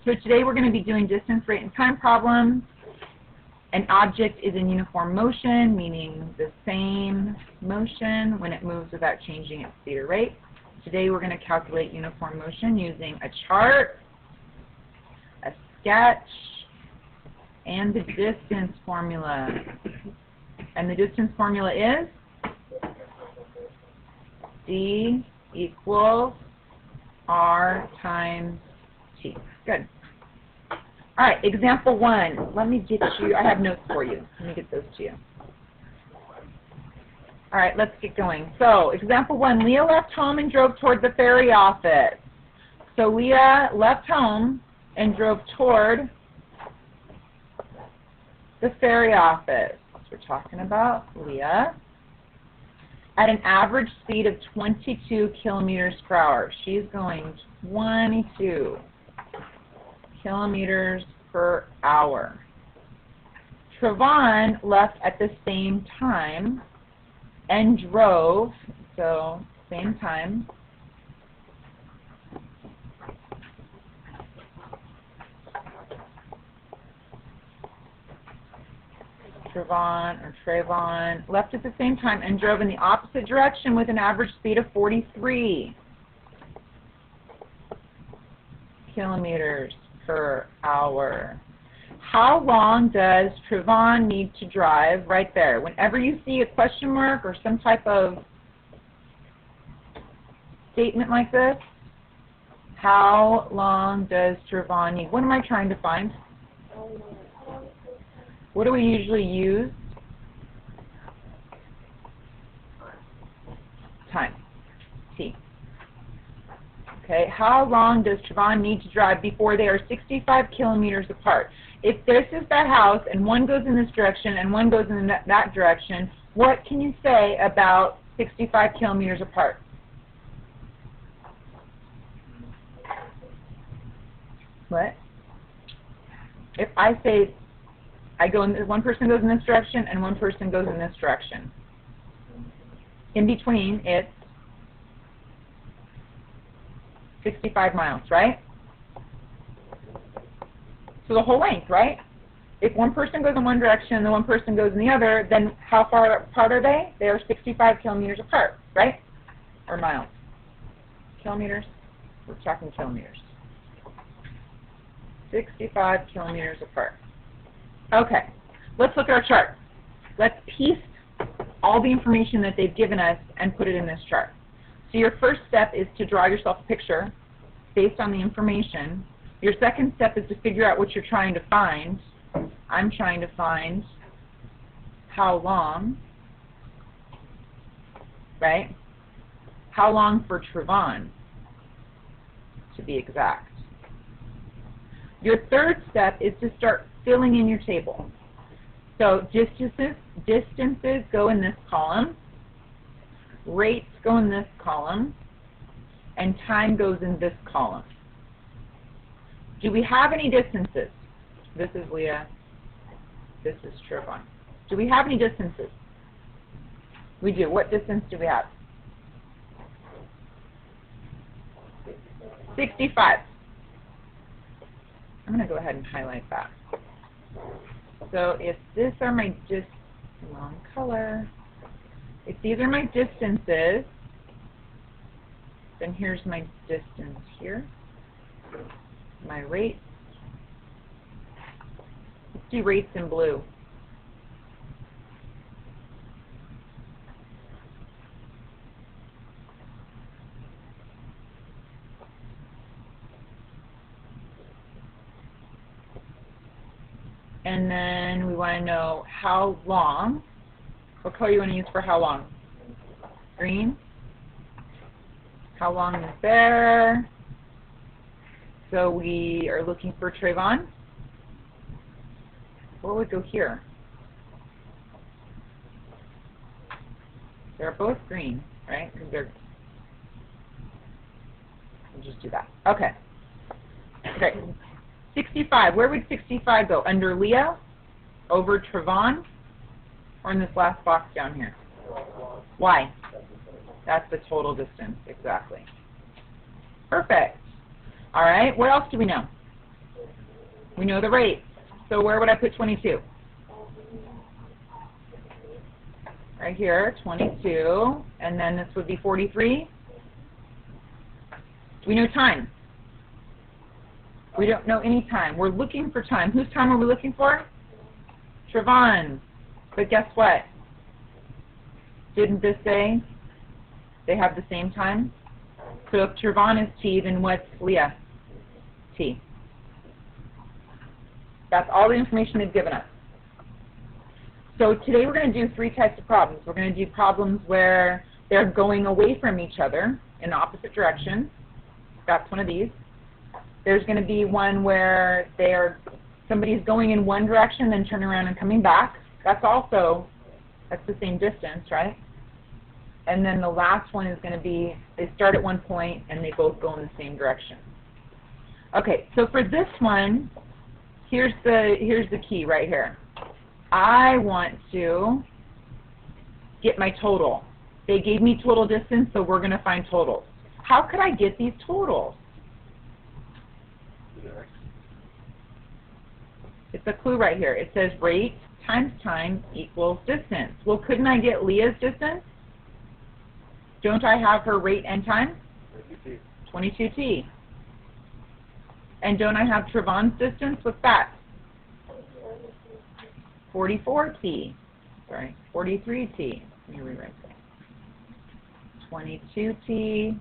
So today we're going to be doing distance, rate, and time problems. An object is in uniform motion, meaning the same motion when it moves without changing its speed or rate. Today we're going to calculate uniform motion using a chart, a sketch, and the distance formula. And the distance formula is D equals R times T. Good. All right, example 1. Let me get you, I have notes for you. Let me get those to you. All right, let's get going. So, example 1, Leah left home and drove toward the ferry office. So, Leah left home and drove toward the ferry office. We're talking about Leah at an average speed of 22 kilometers per hour. She's going 22 kilometers per hour. Trevon left at the same time and drove, so same time, Trevon left at the same time and drove in the opposite direction with an average speed of 43 kilometers per hour. How long does Trevon need to drive? Right there. Whenever you see a question mark or some type of statement like this, how long does Trevon need? What am I trying to find? What do we usually use? Time. T. Okay, how long does Trevon need to drive before they are 65 kilometers apart? If this is the house and one goes in this direction and one goes in that direction, what can you say about 65 kilometers apart? What? If I say one person goes in this direction and one person goes in this direction. In between, it's 65 miles, right? So the whole length, right? If one person goes in one direction and the one person goes in the other, then how far apart are they? They are 65 kilometers apart, right? Or miles? Kilometers? We're talking kilometers. 65 kilometers apart. Okay, let's look at our chart. Let's piece all the information that they've given us and put it in this chart. So your first step is to draw yourself a picture based on the information. Your second step is to figure out what you're trying to find. I'm trying to find how long, right? How long for Trevon, to be exact. Your third step is to start filling in your table. So distances go in this column, rates go in this column, and time goes in this column. Do we have any distances? This is Leah. This is Trevon. Do we have any distances? We do. What distance do we have? 65. I'm going to go ahead and highlight that. So if these are my wrong color. If these are my distances, then here's my distance here. My rates. Let's do rates in blue. And then we want to know how long. What color you want to use for how long? Green. How long is there? So we are looking for Trevon. What would go here? They're both green, right? We'll just do that. Okay. Okay. 65. Where would 65 go? Under Leah? Over Trevon? Or in this last box down here? Why? That's the total distance, exactly. Perfect. All right, what else do we know? We know the rate. So where would I put 22? Right here, 22. And then this would be 43. Do we know time? We don't know any time. We're looking for time. Whose time are we looking for? Trevon's. But guess what? Didn't this say they have the same time? So if Trevon is T, then what's Leah? T. That's all the information they've given us. So today we're going to do 3 types of problems. We're going to do problems where they're going away from each other in opposite directions. That's one of these. There's going to be one where somebody's going in one direction, then turning around and coming back. That's the same distance, right? And then the last one is going to be they start at one point and they both go in the same direction. Okay, so for this one, here's the key right here. I want to get my total. They gave me total distance, so we're going to find totals. How could I get these totals? It's a clue right here. It says rate times time equals distance. Well, couldn't I get Leah's distance? Don't I have her rate and time? 22t. And don't I have Trevon's distance? What's that? 44t. Sorry, 43t. Let me rewrite that. 22t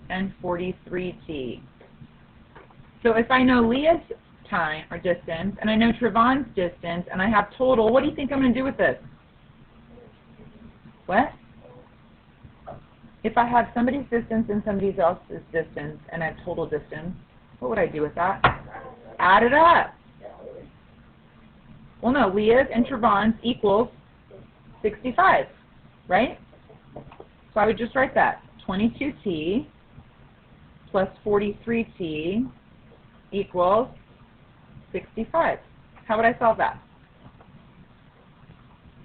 and 43t. So if I know Leah's time or distance, and I know Trevon's distance, and I have total, what do you think I'm going to do with this? What? If I have somebody's distance and somebody else's distance, and I have total distance, what would I do with that? Add it up. Well, no, Leah's and Trevon's equals 65, right? So I would just write that. 22t plus 43t equals 65. How would I solve that?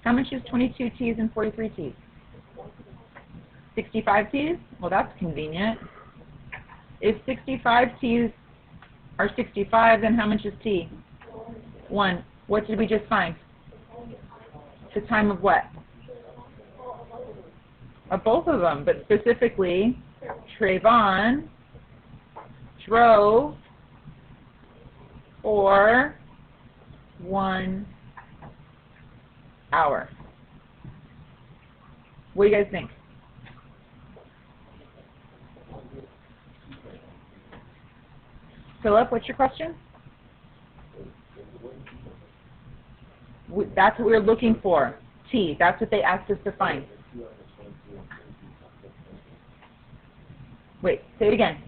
How much is 22 T's and 43 T's? 65 T's? Well, that's convenient. If 65 T's are 65, then how much is T? 1. What did we just find? The time of what? Of both of them, but specifically, Trevon drove for 1 hour. What do you guys think? Philip, what's your question? That's what we're looking for. T. That's what they asked us to find. Wait, say it again.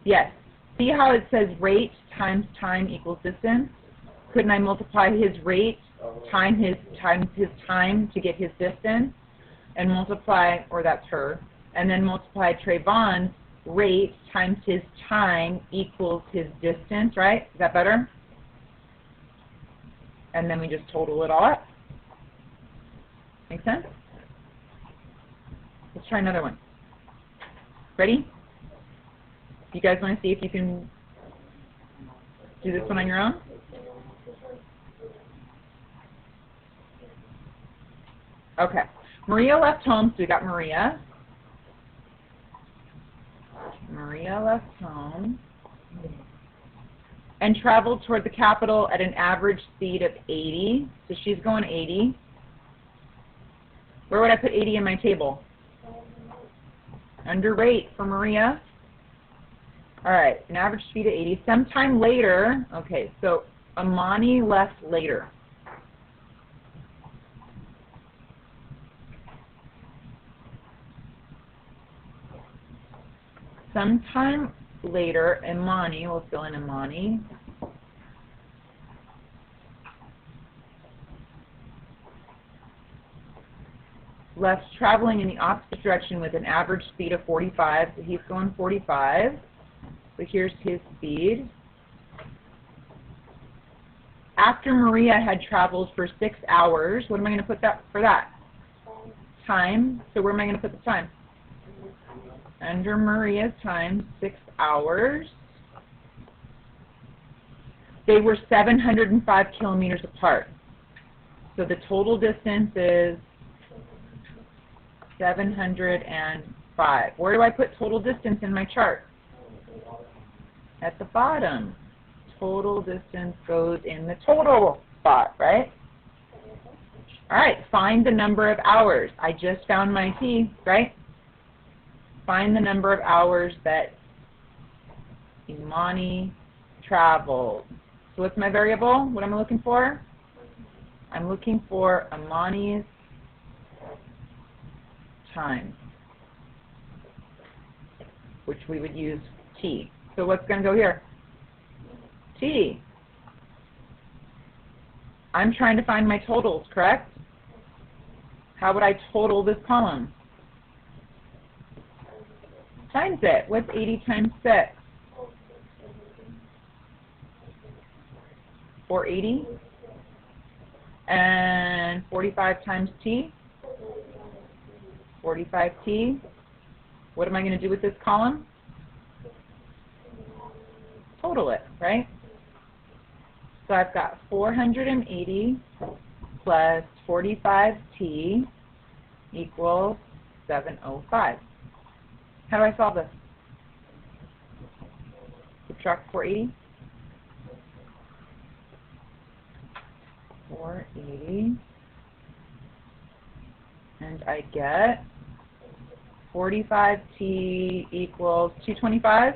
Yes. See how it says rate times time equals distance? Couldn't I multiply his rate times his time to get his distance, and multiply, or that's her, and then multiply Trevon's rate times his time equals his distance, right? Is that better? And then we just total it all up. Make sense? Let's try another one. Ready? You guys want to see if you can do this one on your own? Okay. Maria left home, so we got Maria. Maria left home and traveled toward the capital at an average speed of 80. So she's going 80. Where would I put 80 in my table? Under rate for Maria. All right, an average speed of 80. Sometime later, okay, so Imani left later. Sometime later, Imani, we'll fill in Imani, left traveling in the opposite direction with an average speed of 45, so he's going 45. So here's his speed. After Maria had traveled for 6 hours, what am I going to put that for that? Time. So where am I going to put the time? Under Maria's time, 6 hours. They were 705 kilometers apart. So the total distance is 705. Where do I put total distance in my chart? At the bottom. Total distance goes in the total spot, right? All right, find the number of hours. I just found my T, right? Find the number of hours that Imani traveled. So what's my variable? What am I looking for? I'm looking for Imani's time, which we would use T. So what's going to go here? T. I'm trying to find my totals, correct? How would I total this column? Times it. What's 80 times 6? 480. And 45 times T? 45T. What am I going to do with this column? Total it, right? So I've got 480 plus 45T equals 705. How do I solve this? Subtract 480. 480. And I get 45T equals 225.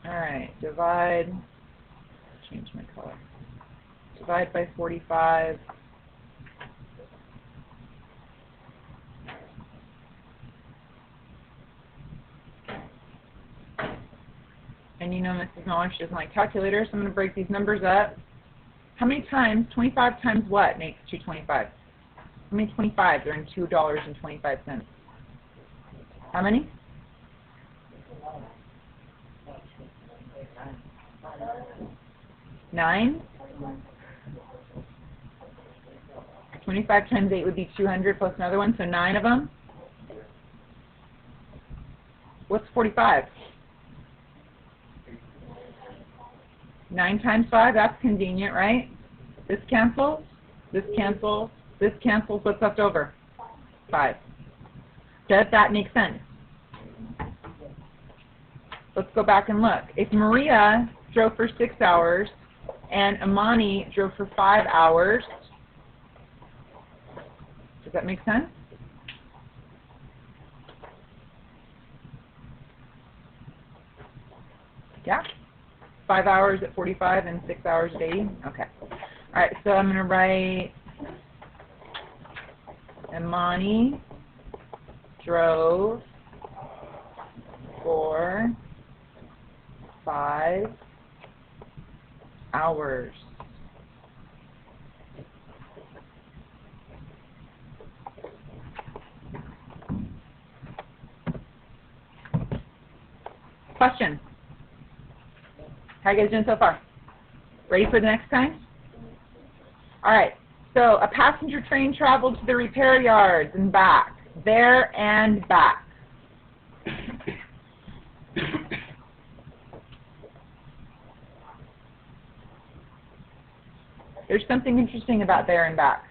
All right, divide, change my color. Divide by 45. And you know Mrs. Miller, she doesn't like calculators, so I'm going to break these numbers up. How many times, 25 times what makes 225? How many 25s are in $2.25? How many? 9? 25 times 8 would be 200 plus another one, so 9 of them. What's 45? 9 times 5, that's convenient, right? This cancels, this cancels, this cancels. What's left over? 5. Does that make sense? Let's go back and look. If Maria drove for 6 hours and Imani drove for 5 hours, does that make sense? Yeah? 5 hours at 45 and 6 hours at 80? Okay. All right, so I'm going to write Imani drove for 5 hours. Question? How are you guys doing so far? Ready for the next time? All right. So a passenger train traveled to the repair yards and back. There and back. There's something interesting about there and back.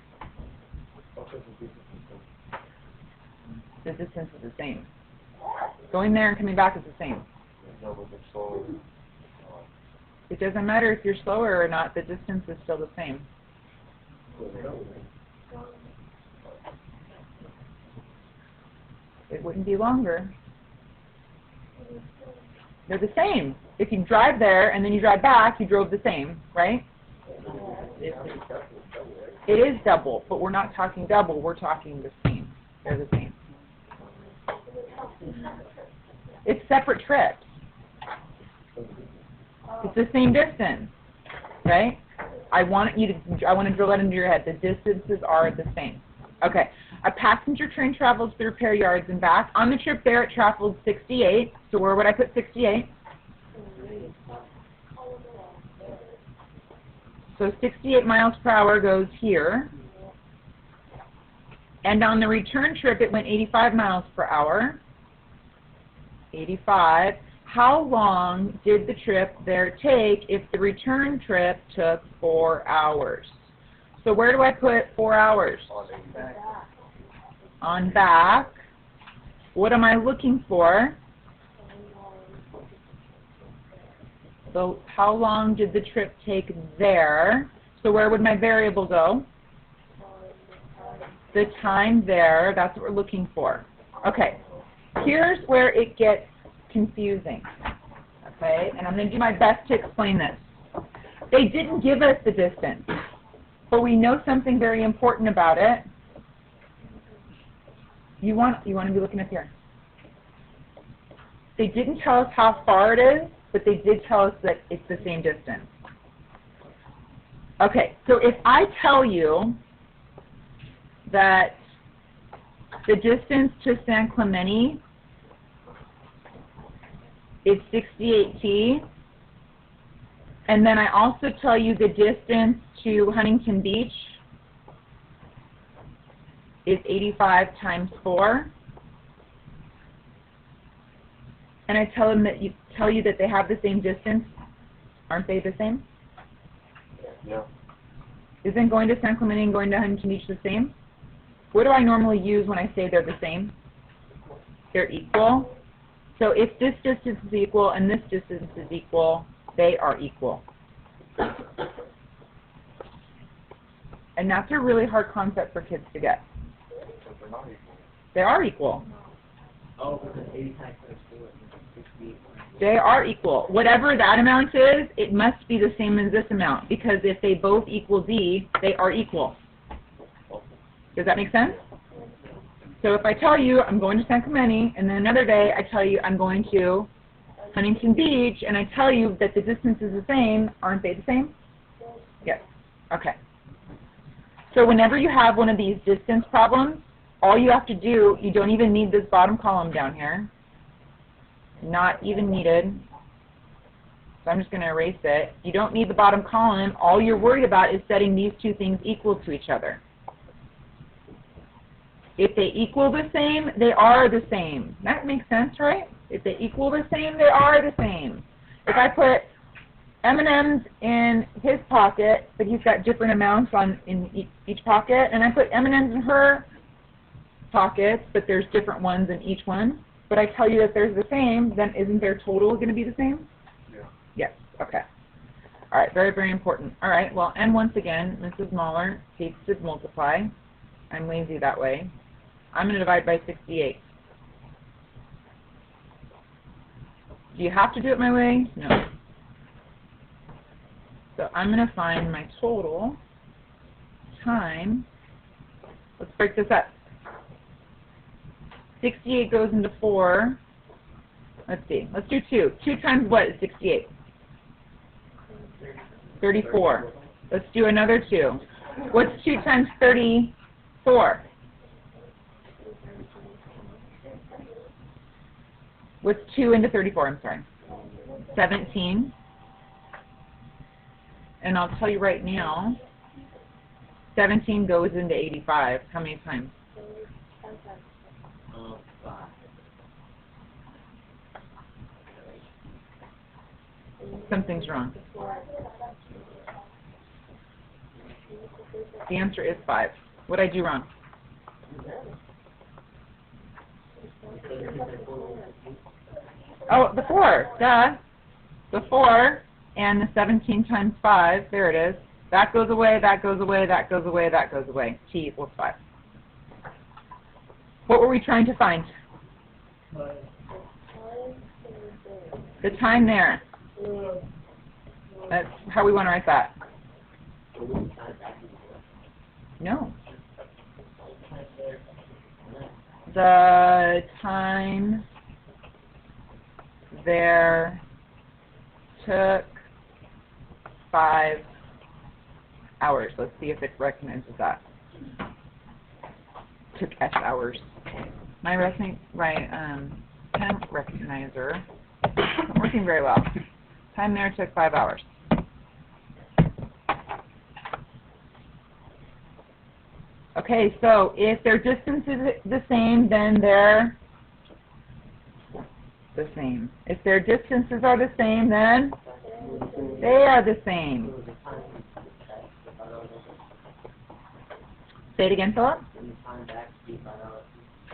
The distance is the same. Going there and coming back is the same. It doesn't matter if you're slower or not, the distance is still the same. It wouldn't be longer. They're the same. If you drive there and then you drive back, you drove the same, right? It is double, but we're not talking double, we're talking the same. They're the same. It's separate trips. It's the same distance, right? I want to drill that into your head. The distances are the same. Okay. A passenger train travels to the repair yards and back. On the trip there, it traveled 68. So where would I put 68? So 68 miles per hour goes here. And on the return trip, it went 85 miles per hour. 85. how long did the trip there take if the return trip took 4 hours? So where do I put 4 hours? On back. What am I looking for? So how long did the trip take there? So where would my variable go? The time there. That's what we're looking for. Okay. Here's where it gets confusing. Okay? And I'm going to do my best to explain this. They didn't give us the distance, but we know something very important about it. You want to be looking up here. They didn't tell us how far it is, but they did tell us that it's the same distance. Okay, so if I tell you that the distance to San Clemente is 68t, and then I also tell you the distance to Huntington Beach is 85 times 4, and I tell you that they have the same distance, aren't they the same? Yeah. Isn't going to San Clemente and going to Huntington Beach the same? What do I normally use when I say they're the same? They're equal. So if this distance is equal and this distance is equal, they are equal. And that's a really hard concept for kids to get. They're not equal. They are equal. Oh, because 85 times 4 is 68. They are equal. Whatever that amount is, it must be the same as this amount, because if they both equal D, they are equal. Does that make sense? So if I tell you I'm going to San Clemente, and then another day I tell you I'm going to Huntington Beach, and I tell you that the distance is the same, aren't they the same? Yes. Okay. So whenever you have one of these distance problems, all you have to do, you don't even need this bottom column down here. Not even needed. So I'm just going to erase it. You don't need the bottom column. All you're worried about is setting these two things equal to each other. If they equal the same, they are the same. That makes sense, right? If they equal the same, they are the same. If I put M&Ms in his pocket, but he's got different amounts in each pocket, and I put M&Ms in her pockets, but there's different ones in each one, but I tell you that they're the same, then isn't their total going to be the same? Yeah. Yes. Okay. All right. Very, very important. All right. Well, and once again, Mrs. Mahler hates to multiply. I'm lazy that way. I'm going to divide by 68. Do you have to do it my way? No. So I'm going to find my total time. Let's break this up. 68 goes into 4. Let's see. Let's do 2. 2 times what is 68? 34. Let's do another 2. What's 2 times 34? What's 2 into 34? I'm sorry. 17. And I'll tell you right now, 17 goes into 85. How many times? 5. Something's wrong. The answer is 5. What did I do wrong? Oh, the 4. Duh. The 4 and the 17 times 5. There it is. That goes away, that goes away, that goes away, that goes away. T equals 5. What were we trying to find? The time there. That's how we want to write that. No. The time there took 5 hours. Let's see if it recognizes that. Took S hours. My pen recognizer not working very well. Time there took 5 hours. Okay, so if their distance is the same, then their the same. If their distances are the same, then they are the same. Say it again, Philip.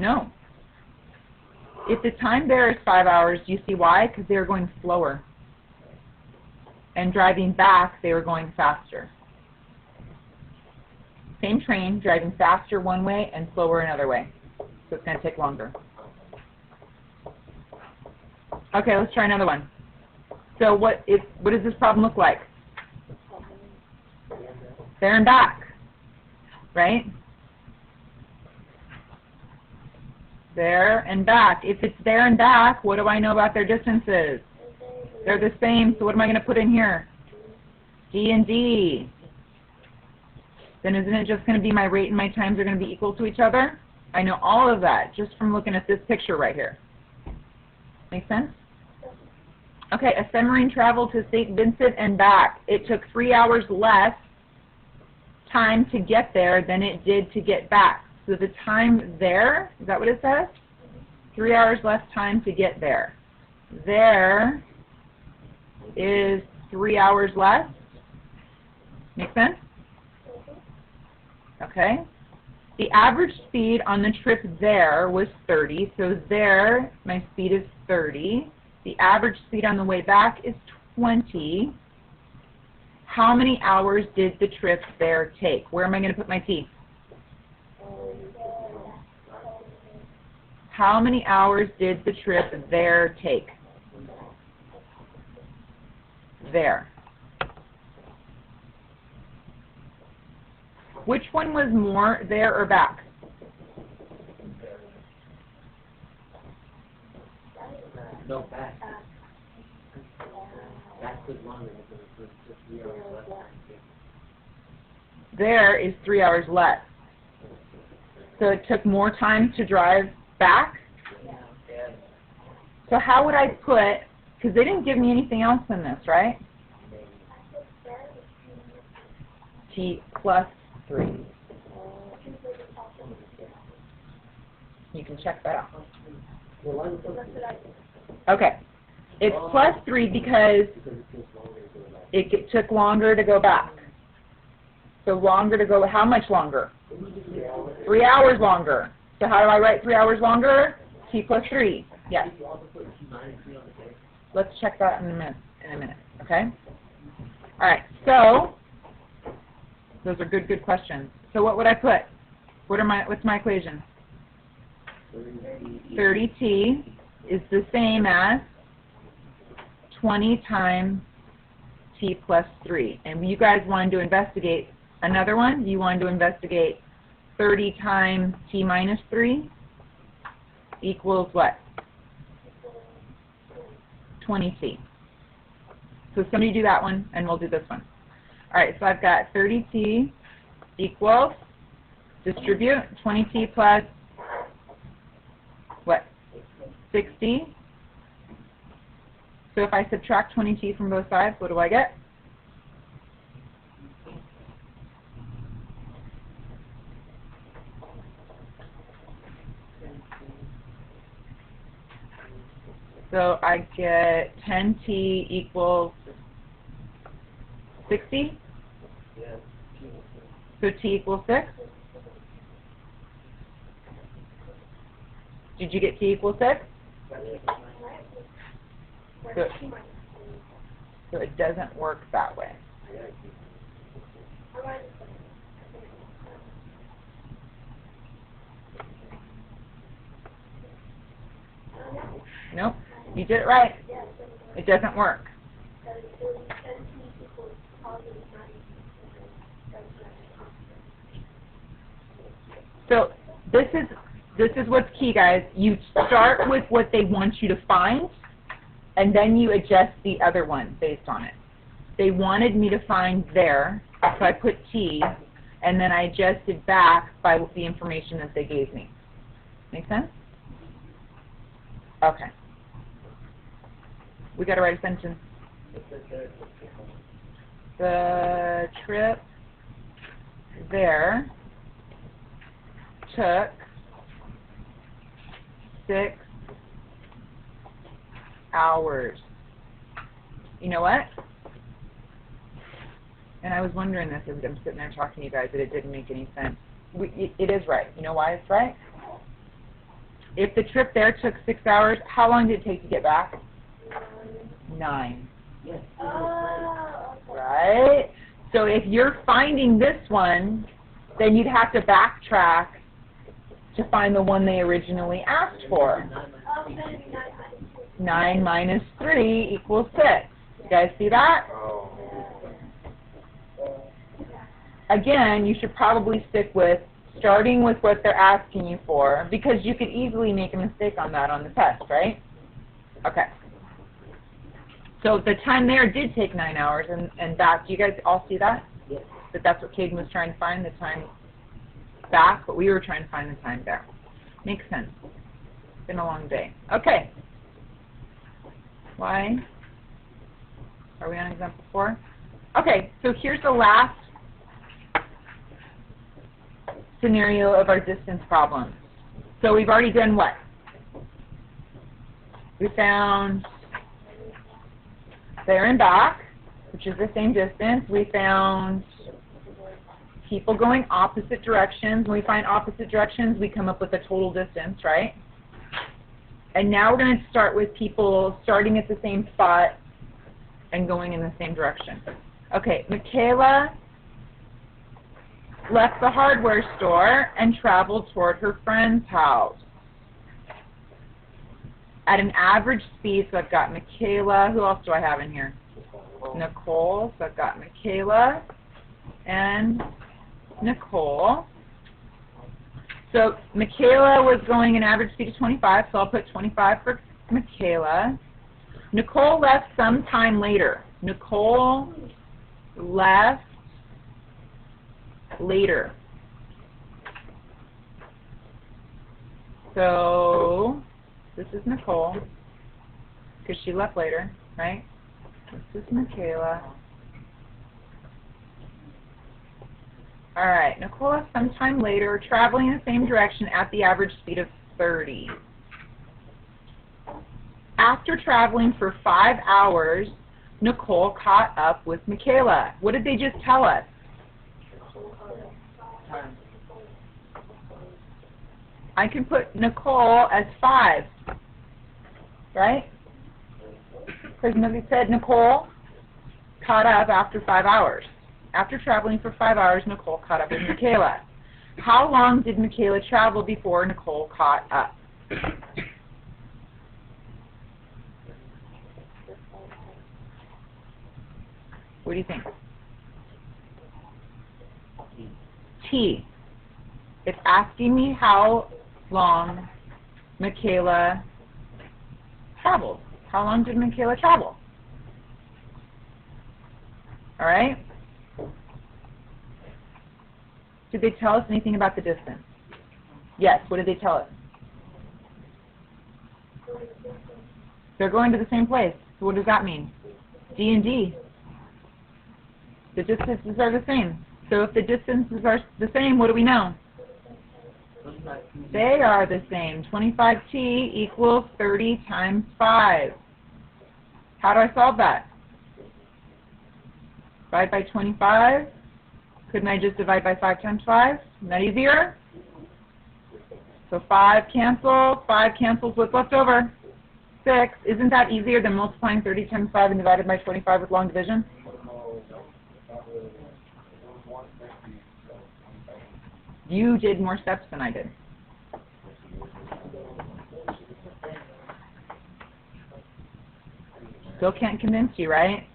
No. If the time there is 5 hours, do you see why? Because they were going slower. And driving back, they were going faster. Same train, driving faster one way and slower another way. So it's going to take longer. Okay, let's try another one. So what does this problem look like? There and back, right? There and back. If it's there and back, what do I know about their distances? They're the same, so what am I going to put in here? D and D. Then isn't it just going to be my rate and my times are going to be equal to each other? I know all of that just from looking at this picture right here. Make sense? Okay, a submarine traveled to St. Vincent and back. It took 3 hours less time to get there than it did to get back. So the time there, is that what it says? 3 hours less time to get there. There is 3 hours less. Make sense? Okay. The average speed on the trip there was 30. So there, my speed is 30. The average speed on the way back is 20. How many hours did the trip there take? Where am I going to put my T? How many hours did the trip there take? There. Which one was more, there or back? No, back. Back was longer because it was just 3 hours less time. There is 3 hours less. So it took more time to drive back? So how would I put, because they didn't give me anything else in this, right? T plus 3. You can check that out. Okay. It's plus 3 because it took longer to go back. So longer to go, how much longer? 3 hours longer. So how do I write 3 hours longer? T plus 3. Yes. Let's check that in a minute. Okay? All right. So those are good questions. So what would I put? What's my equation? 30T is the same as 20 times T plus 3. And you guys wanted to investigate another one? You wanted to investigate 30 times T minus 3 equals what? 20T. So somebody do that one, and we'll do this one. All right, so I've got 30T equals, distribute, 20T plus, what, 60. So if I subtract 20T from both sides, what do I get? So I get 10T equals 60? So T equals 6? Did you get T equals 6? So it doesn't work that way. Nope. You did it right. It doesn't work. So this is what's key, guys. You start with what they want you to find, and then you adjust the other one based on it. They wanted me to find there, so I put T, and then I adjusted back by the information that they gave me. Make sense? Okay. We got to write a sentence. The trip there took 6 hours. You know what? And I was wondering this as I'm sitting there talking to you guys that it didn't make any sense. It is right. You know why it's right? If the trip there took 6 hours, how long did it take to get back? 9. Yes. Right? So if you're finding this one, then you'd have to backtrack to find the one they originally asked for. 9 minus 3 equals 6. You guys see that? Again, you should probably stick with starting with what they're asking you for, because you could easily make a mistake on that on the test, right? Okay. So the time there did take 9 hours, and back. Do you guys all see that? Yes. That that's what Caden was trying to find, the time back, but we were trying to find the time there. Makes sense. It's been a long day. Okay. Why? Are we on example 4? Okay, so here's the last scenario of our distance problem. So we've already done what? We found there and back, which is the same distance. We found people going opposite directions. When we find opposite directions, we come up with a total distance, right? And now we're going to start with people starting at the same spot and going in the same direction. Okay, Micaela left the hardware store and traveled toward her friend's house at an average speed. So I've got Micaela. Who else do I have in here? Nicole. So I've got Micaela and Nicole. So Micaela was going an average speed of 25, so I'll put 25 for Micaela. Nicole left some time later. Nicole left later. So this is Nicole, because she left later, right? This is Micaela. All right, Nicole left sometime later, traveling in the same direction at the average speed of 30. After traveling for 5 hours, Nicole caught up with Micaela. What did they just tell us? I can put Nicole as 5, right? Because nobody said Nicole caught up after 5 hours. After traveling for 5 hours, Nicole caught up with Micaela. How long did Micaela travel before Nicole caught up? What do you think? T. It's asking me how long Micaela traveled. How long did Micaela travel? All right? Did they tell us anything about the distance? Yes. What did they tell us? They're going to the same place. So what does that mean? D and D. The distances are the same. So if the distances are the same, what do we know? They are the same. 25t equals 30 times 5. How do I solve that? Divide by 25. Couldn't I just divide by 5 times 5? Isn't that easier? So 5 cancels. 5 cancels. What's left over? 6. Isn't that easier than multiplying 30 times 5 and divided by 25 with long division? You did more steps than I did. Still can't convince you, right?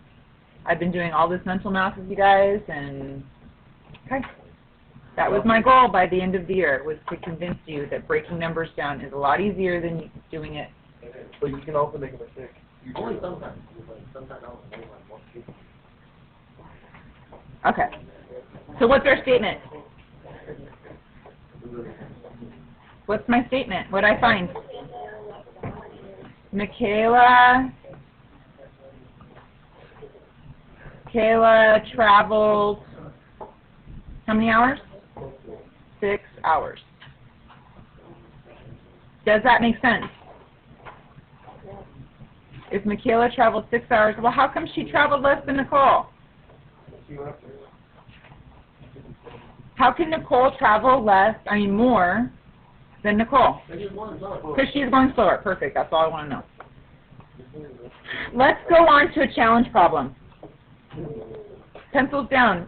I've been doing all this mental math with you guys, and okay. That was my goal by the end of the year, was to convince you that breaking numbers down is a lot easier than doing it. But you can also make a mistake. Only sometimes. Sometimes I'll only like one kid. Okay. So what's our statement? What's my statement? What did I find? Micaela traveled how many hours? 6 hours. Does that make sense? If Micaela traveled 6 hours, well, how come she traveled less than Nicole? How can Nicole travel more than Nicole? Because she's going slower. Perfect. That's all I want to know. Let's go on to a challenge problem. Pencils down.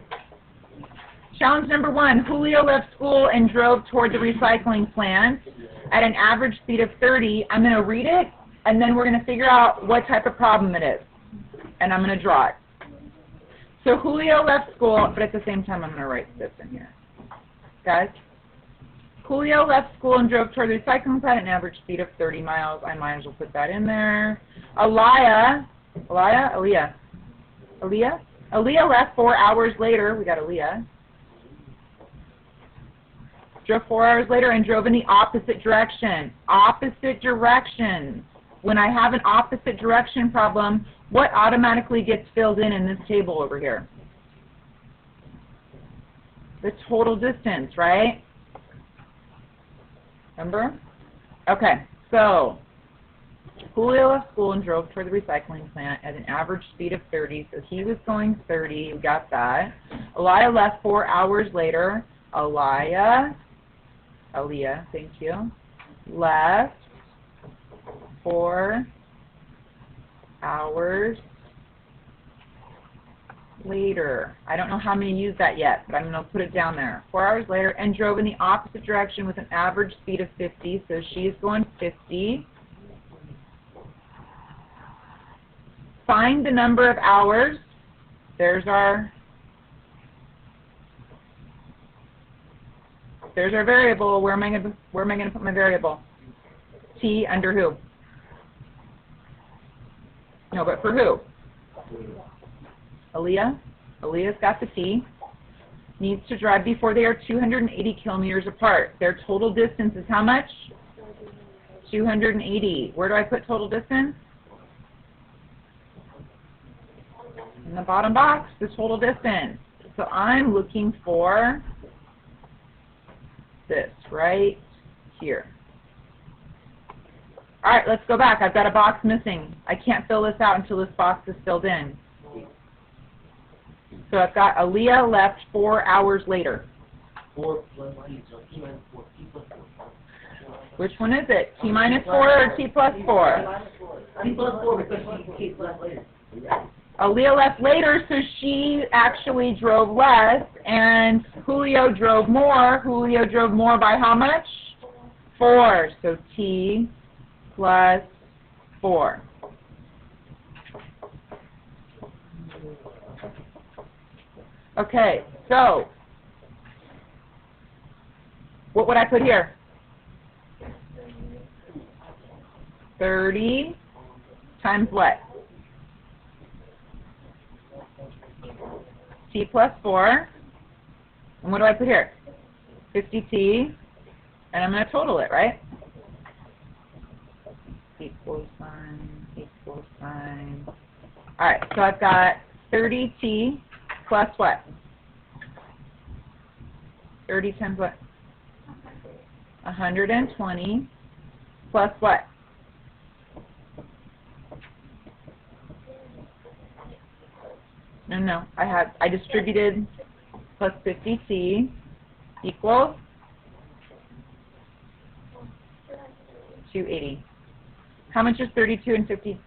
Challenge number 1. Julio left school and drove toward the recycling plant at an average speed of 30. I'm going to read it, and then we're going to figure out what type of problem it is. And I'm going to draw it. So Julio left school, but at the same time I'm going to write this in here. Guys? Julio left school and drove toward the recycling plant at an average speed of 30 miles. I might as well put that in there. Aliyah left 4 hours later. We got Aliyah. Drove 4 hours later and drove in the opposite direction. Opposite direction. When I have an opposite direction problem, what automatically gets filled in this table over here? The total distance, right? Remember? Okay, so Julio left school and drove toward the recycling plant at an average speed of 30, so he was going 30, we got that. Aliyah left 4 hours later. Aliyah, thank you, left 4 hours later. I don't know how many used that yet, but I'm going to put it down there. 4 hours later, and drove in the opposite direction with an average speed of 50, so she's going 50. Find the number of hours. There's our variable. Where am I going to put my variable? T under who? No, but for who? Aliyah. Aliyah's got the T. Needs to drive before they are 280 kilometers apart. Their total distance is how much? 280. Where do I put total distance? In the bottom box, the total distance. So I'm looking for this right here. All right, let's go back. I've got a box missing. I can't fill this out until this box is filled in. So I've got Aliyah left 4 hours later. 4 plus T, so T minus 4, T plus 4. Which one is it? T minus 4 or T plus 4? T plus 4 because T plus later. Aliyah left later, so she actually drove less, and Julio drove more. Julio drove more by how much? 4. So T plus 4. Okay, so what would I put here? 30 times what? T plus 4. And what do I put here? 50T. And I'm going to total it, right? Equals sign, equals sign. All right, so I've got 30T plus what? 30 times what? 120 plus what? No, I distributed plus 50T equals 280. How much is 30T and 50T?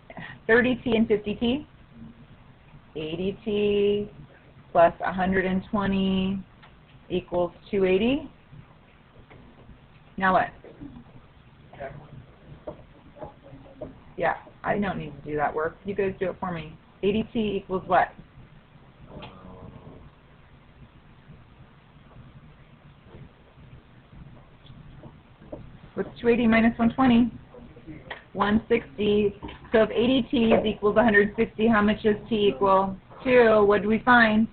80T plus 120 equals 280. Now what? Yeah, I don't need to do that work. You guys do it for me. 80T equals what? What's 280 minus 120? 160. So if 80T is equals 160, how much does T equal? 2. What do we find?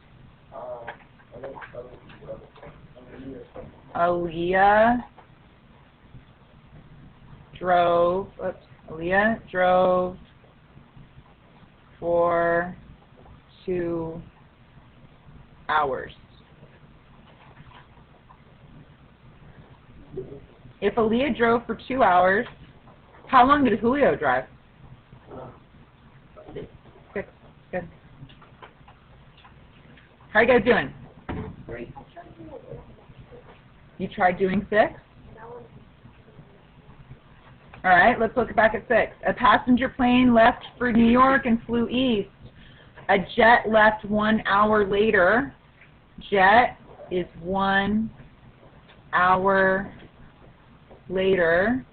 Aliyah drove for 2 hours. If Aliyah drove for 2 hours, how long did Julio drive? Good. How are you guys doing? Great. You tried doing 6? All right, let's look back at 6. A passenger plane left for New York and flew east. A jet left 1 hour later. Jet is 1 hour later.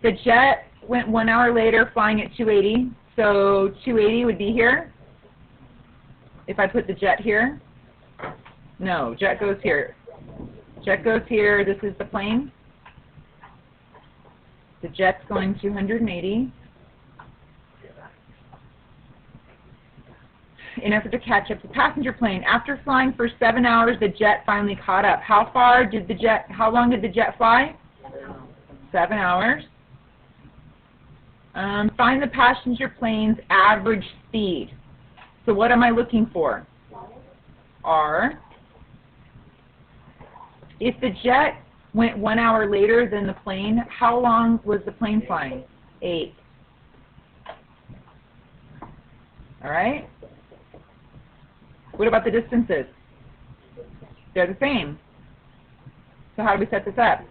The jet went 1 hour later flying at 280. So 280 would be here. If I put the jet here. No, jet goes here. Jet goes here. This is the plane. The jet's going 280. In effort to catch up the passenger plane. After flying for 7 hours, the jet finally caught up. How long did the jet fly? 7 hours. Find the passenger plane's average speed. So what am I looking for? R. If the jet went 1 hour later than the plane, how long was the plane flying? 8. All right? What about the distances? They're the same. So how do we set this up?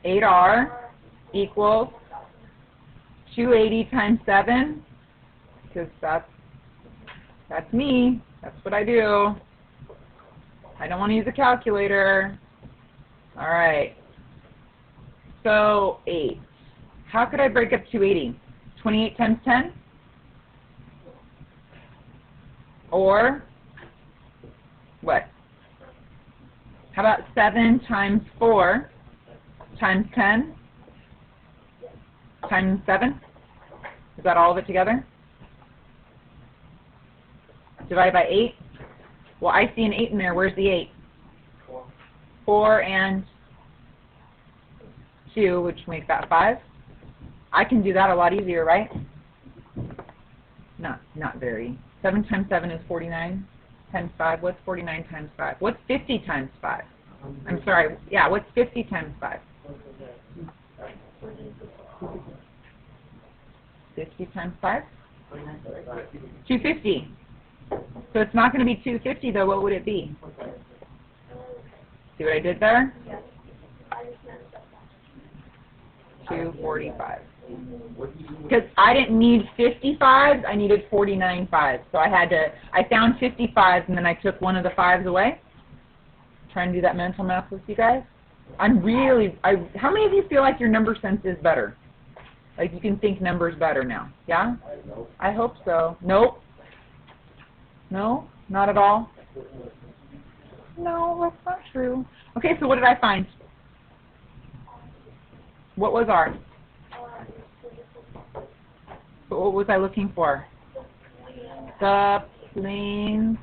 8R equals 280 times 7, because that's me. That's what I do. I don't want to use a calculator. All right. So 8. How could I break up 280? 28 times 10? Or what? How about 7 times 4 times 10 times 7? Is that all of it together? Divided by 8? Well, I see an 8 in there. Where's the 8? 4 and 2, which makes that 5. I can do that a lot easier, right? Not very. 7 times 7 is 49 times 5. What's 49 times 5? What's 50 times 5? I'm sorry. Yeah, what's 50 times 5? 50 times 5? 250. So it's not going to be 250, though. What would it be? See what I did there? 245. Because I didn't need 55s, I needed 49 5s. So I found 55s, and then I took one of the 5s away. Trying to do that mental math with you guys. How many of you feel like your number sense is better? Like you can think numbers better now? Yeah? I hope so. Nope. No? Not at all? No, that's not true. Okay, so what did I find? What was R? What was I looking for? The plane's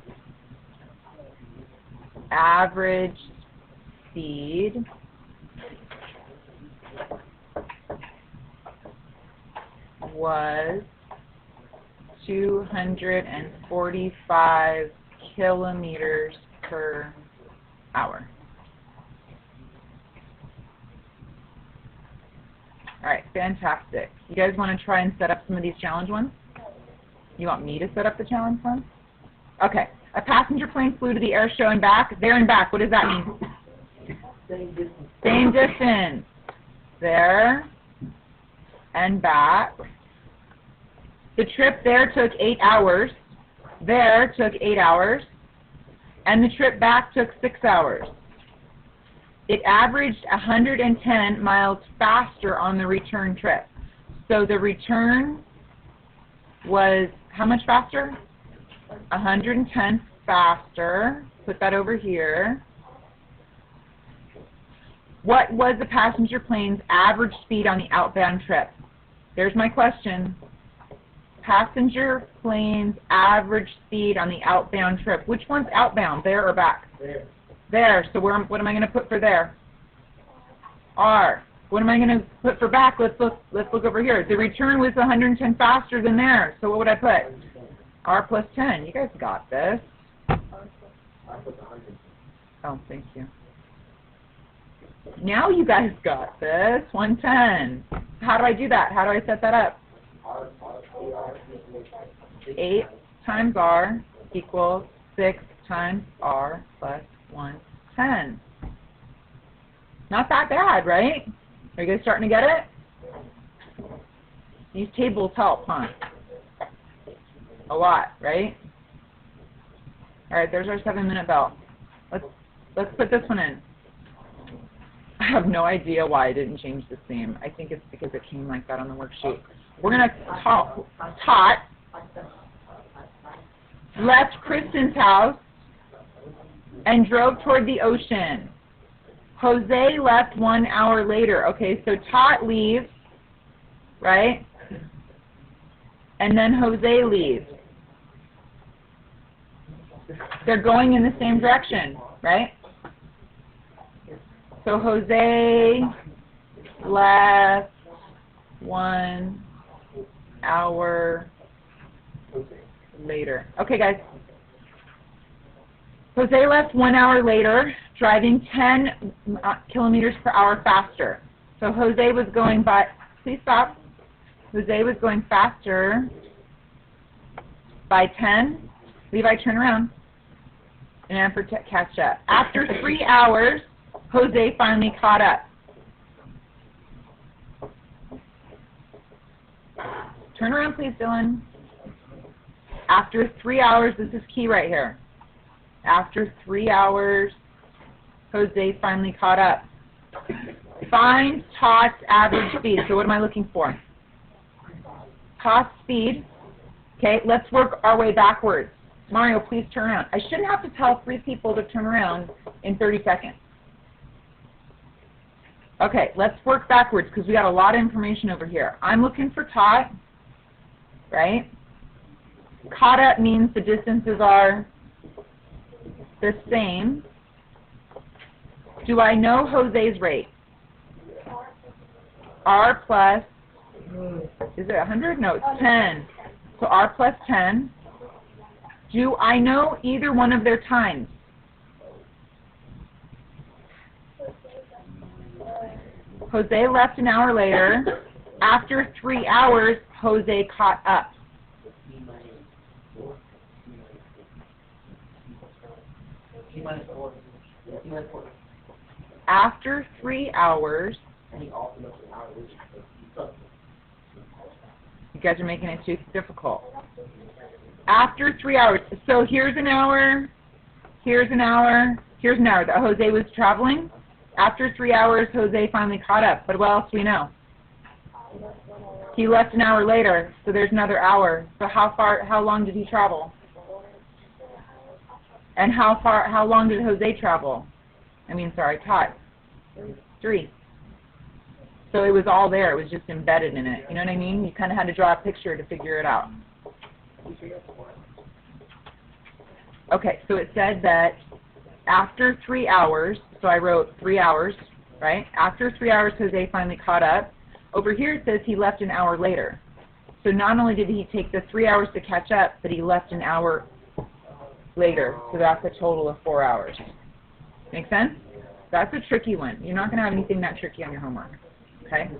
average speed was 245 kilometers per hour. All right, fantastic. You guys want to try and set up some of these challenge ones? You want me to set up the challenge ones? Okay. A passenger plane flew to the air show and back. There and back. What does that mean? Same distance. Same distance. There and back. The trip there took 8 hours. There took 8 hours. And the trip back took 6 hours. It averaged 110 miles faster on the return trip. So the return was how much faster? 110 faster. Put that over here. What was the passenger plane's average speed on the outbound trip? There's my question. Passenger plane's average speed on the outbound trip. Which one's outbound, there or back? There. There. So what am I going to put for there? R. What am I going to put for back? Let's look over here. The return was 110 faster than there. So what would I put? R plus 10. You guys got this. Oh, thank you. Now you guys got this. 110. How do I do that? How do I set that up? 8 times R equals 6 times R plus 110. Not that bad, right? Are you guys starting to get it? These tables help, huh? A lot, right? All right, there's our 7-minute bell. Let's put this one in. I have no idea why I didn't change the theme. I think it's because it came like that on the worksheet. We're going to Tot left Kristen's house and drove toward the ocean. Jose left 1 hour later. Okay, so Tot leaves, right? And then Jose leaves. They're going in the same direction, right? So Jose left 1 hour later. Okay, guys. Jose left 1 hour later, driving 10 kilometers per hour faster. So Jose was going by, please stop. Jose was going faster by 10. Levi, turn around. And for catch up. After 3 hours, Jose finally caught up. Turn around, please, Dylan. After 3 hours, this is key right here. After 3 hours, Jose finally caught up. Find Tot's average speed. So what am I looking for? Tot's speed. Okay, let's work our way backwards. Mario, please turn around. I shouldn't have to tell 3 people to turn around in 30 seconds. Okay, let's work backwards because we got a lot of information over here. I'm looking for Tot, right? Caught up means the distances are the same. Do I know Jose's rate? R plus, is it 100? No, it's 10. So R plus 10. Do I know either one of their times? Jose left an hour later. After 3 hours, Jose caught up. After 3 hours, you guys are making it too difficult. After 3 hours, so here's an hour, here's an hour, here's an hour that Jose was traveling. After 3 hours, Jose finally caught up. But what else do we know? He left an hour later, so there's another hour. So how long did he travel? And how long did Jose travel? Tot. 3. So it was all there. It was just embedded in it. You know what I mean? You kind of had to draw a picture to figure it out. Okay, so it said that after 3 hours, so I wrote 3 hours, right? After 3 hours, Jose finally caught up. Over here it says he left an hour later. So not only did he take the 3 hours to catch up, but he left an hour later. So that's a total of 4 hours. Make sense? That's a tricky one. You're not going to have anything that tricky on your homework. Okay?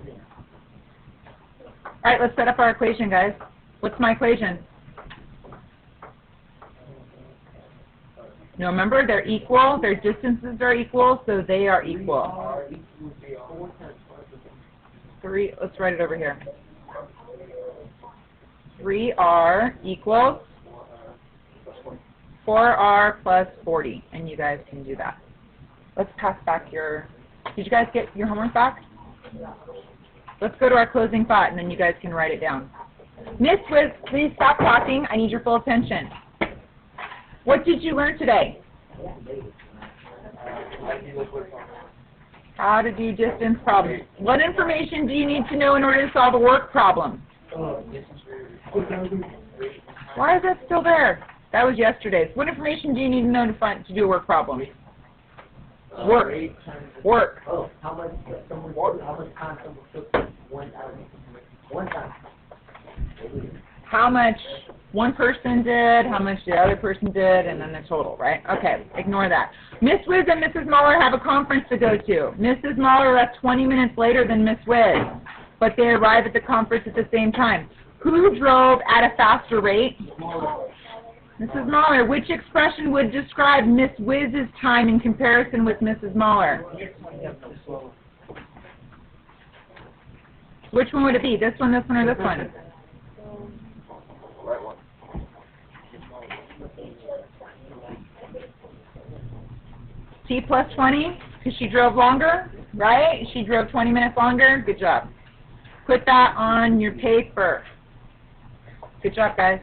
All right, let's set up our equation, guys. What's my equation? No, remember, they're equal. Their distances are equal, so they are equal. 3, let's write it over here. 3R equals 4R plus 40, and you guys can do that. Let's pass back your, did you guys get your homework back? Let's go to our closing thought, and then you guys can write it down. Miss Wiz, please stop talking. I need your full attention. What did you learn today? How to do distance problems. What information do you need to know in order to solve a work problem? Why is that still there? That was yesterday's. What information do you need to know to do a work problem? Work. Work. How much time someone took 1 hour? 1 time. How much one person did, how much the other person did, and then the total, right? Okay, ignore that. Miss Wiz and Mrs. Muller have a conference to go to. Mrs. Muller left 20 minutes later than Miss Wiz, but they arrived at the conference at the same time. Who drove at a faster rate? Mrs. Muller. Which expression would describe Miss Wiz's time in comparison with Mrs. Muller? Which one would it be? This one, or this one? Right one. T plus 20, because she drove longer, right? She drove 20 minutes longer. Good job. Put that on your paper. Good job, guys.